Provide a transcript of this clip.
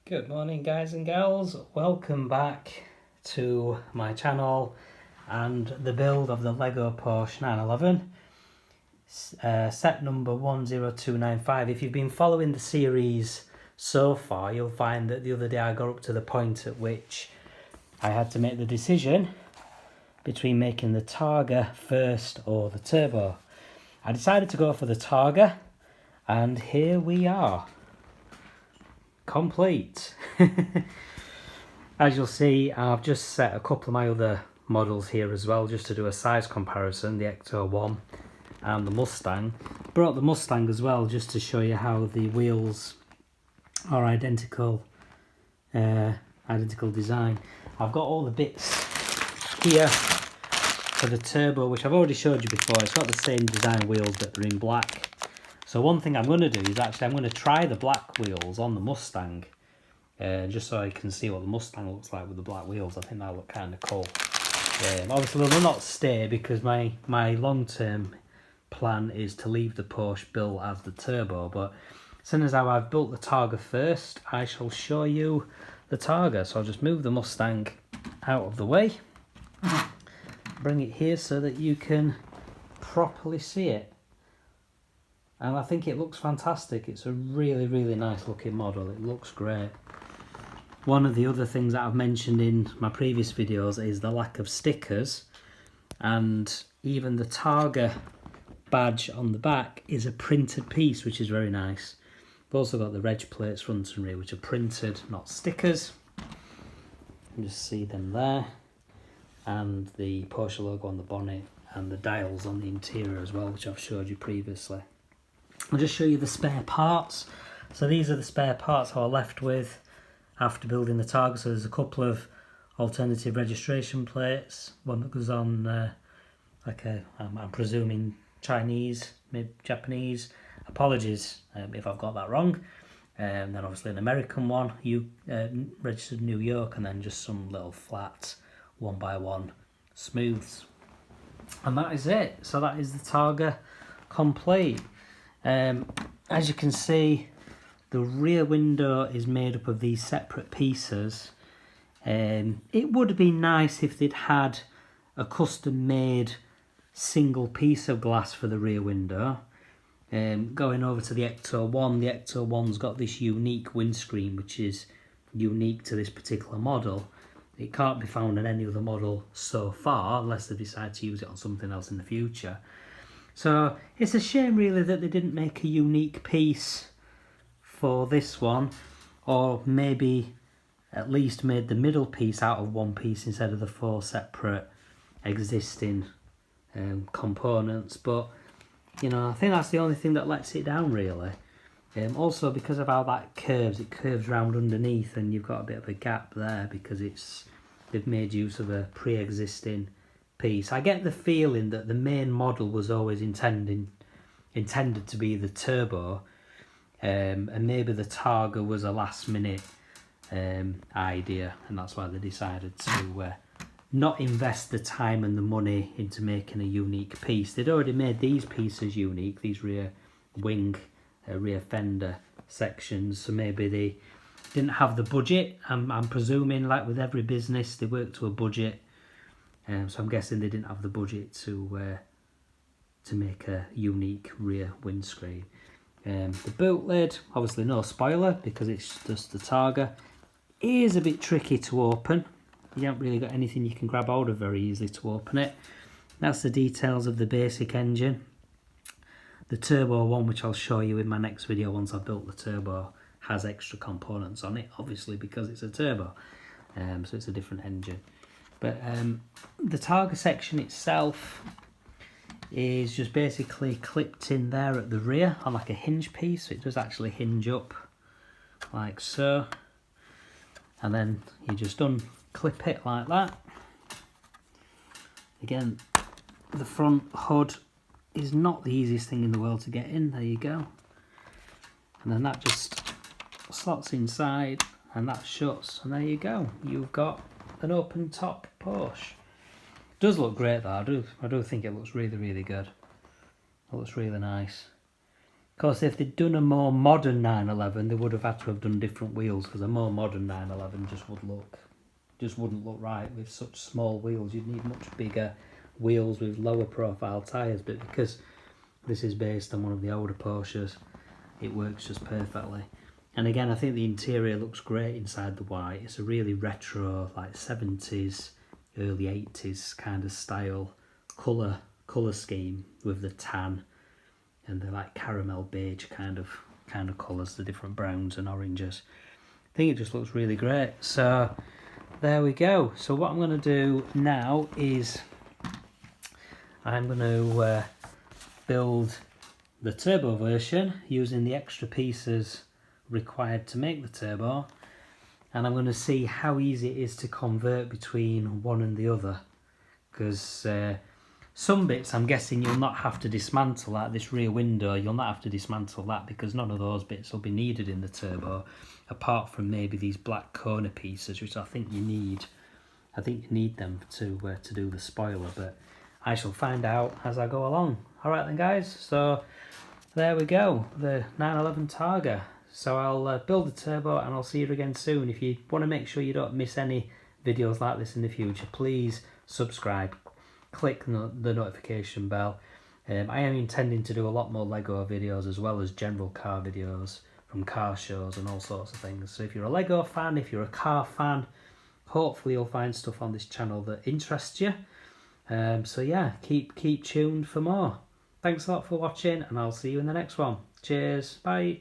Good morning, guys and gals. Welcome back to my channel and the build of the Lego Porsche 911 set number 10295. If you've been following the series so far, you'll find that the other day I got up to the point at which I had to make the decision between making the Targa first or the Turbo. I decided to go for the Targa, and here we are. Complete. As you'll see, I've just set a couple of my other models here as well, just to do a size comparison, the Ecto 1 and the Mustang. Brought the Mustang as well, just to show you how the wheels are identical design. I've got all the bits here for the Turbo, which I've already showed you before. It's got the same design wheels that are in black. So one thing I'm going to do is I'm going to try the black wheels on the Mustang, just so I can see what the Mustang looks like with the black wheels. I think that'll look kind of cool. Obviously they'll not stay because my long-term plan is to leave the Porsche built as the Turbo, but as soon as I've built the Targa first, I shall show you the Targa. So I'll just move the Mustang out of the way, bring it here so that you can properly see it. And I think it looks fantastic. It's a really, really nice looking model. It looks great. One of the other things that I've mentioned in my previous videos is the lack of stickers. And even the Targa badge on the back is a printed piece, which is very nice. We've also got the reg plates front and rear, which are printed, not stickers. You can just see them there. And the Porsche logo on the bonnet and the dials on the interior as well, which I've showed you previously. I'll just show you the spare parts. So these are the spare parts I was left with after building the Targa. So there's a couple of alternative registration plates. One that goes on I'm presuming Chinese, maybe Japanese. Apologies if I've got that wrong. Then obviously an American one, registered New York, and then just some little flat 1x1 smooths. And that is it. So that is the Targa complete. As you can see, the rear window is made up of these separate pieces. It would have been nice if they'd had a custom made single piece of glass for the rear window. Going over to the Ecto 1, the Ecto 1's got this unique windscreen which is unique to this particular model. It can't be found in any other model so far unless they decide to use it on something else in the future. So it's a shame really that they didn't make a unique piece for this one, or maybe at least made the middle piece out of one piece instead of the four separate existing components. But you know, I think that's the only thing that lets it down really. Also because of how that curves, it curves round underneath and you've got a bit of a gap there because they've made use of a pre-existing piece. I get the feeling that the main model was always intended to be the Turbo, and maybe the Targa was a last minute idea, and that's why they decided to not invest the time and the money into making a unique piece. They'd already made these pieces unique, these rear wing, rear fender sections, so maybe they didn't have the budget. I'm presuming, like with every business, they work to a budget. So I'm guessing they didn't have the budget to make a unique rear windscreen. The boot lid, obviously no spoiler because it's just the Targa. It is a bit tricky to open. You haven't really got anything you can grab hold of very easily to open it. That's the details of the basic engine. The Turbo one, which I'll show you in my next video once I've built the Turbo, has extra components on it, obviously because it's a Turbo. So it's a different engine. But the Targa section itself is just basically clipped in there at the rear on like a hinge piece. So it does actually hinge up like so. And then you just unclip it like that. Again, the front hood is not the easiest thing in the world to get in. There you go. And then that just slots inside and that shuts. And there you go. You've got an open top Porsche. Does look great though. I do think it looks really, really good. It looks really nice. Of course, if they'd done a more modern 911, they would have had to have done different wheels, because a more modern 911 just wouldn't look right with such small wheels. You'd need much bigger wheels with lower profile tyres, but because this is based on one of the older Porsches, it works just perfectly. And again, I think the interior looks great inside the white. It's a really retro, like 70s, early 80s kind of style colour scheme with the tan and the like caramel beige kind of colours, the different browns and oranges. I think it just looks really great. So there we go. So what I'm going to do now is I'm going to build the turbo version using the extra pieces required to make the turbo, and I'm going to see how easy it is to convert between one and the other, because some bits I'm guessing you'll not have to dismantle, like this rear window, you'll not have to dismantle that because none of those bits will be needed in the turbo, apart from maybe these black corner pieces, which I think you need. I think you need them to do the spoiler, but I shall find out as I go along. Alright then guys, so there we go, the 911 Targa. So I'll build the turbo and I'll see you again soon. If you want to make sure you don't miss any videos like this in the future, please subscribe, click the notification bell. I am intending to do a lot more Lego videos as well as general car videos from car shows and all sorts of things. So if you're a Lego fan, if you're a car fan, hopefully you'll find stuff on this channel that interests you. So yeah, keep tuned for more. Thanks a lot for watching and I'll see you in the next one. Cheers, bye.